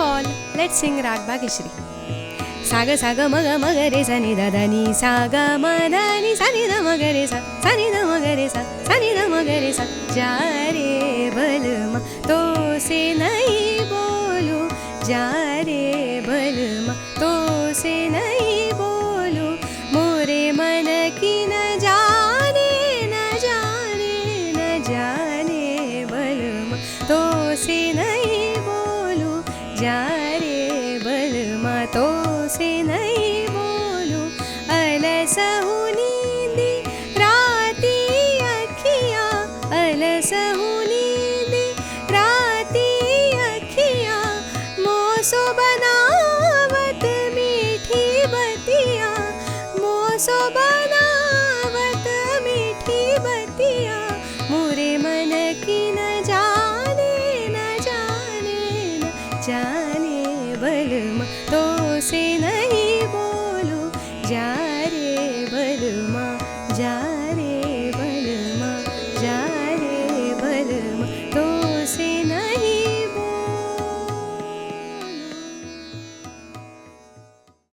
all, let's sing Rag Bhageshri. Saga saga maga maga re sa ni da da ni, saga ma da ni sa ni da maga re sa, sa ni da maga re sa, sa ni da maga re sa. जा रे बलमा तो से नहीं बोलूं, जा रे बलमा तो से नहीं बोलूं, मोरे मन की न जाने न जाने न जाने बलमा तो से नहीं बोलूं, जा रे बलमा तो से नहीं बोलूं. अलस हूँ नींदी राती अखियाँ, अलस हूँ नींदी राती अखियाँ, मोसो बनावत मीठी बतियाँ, मोसो बनावत मीठी बतियाँ, मोरे मन की न जाने न जाने न जाने बलमा तो से न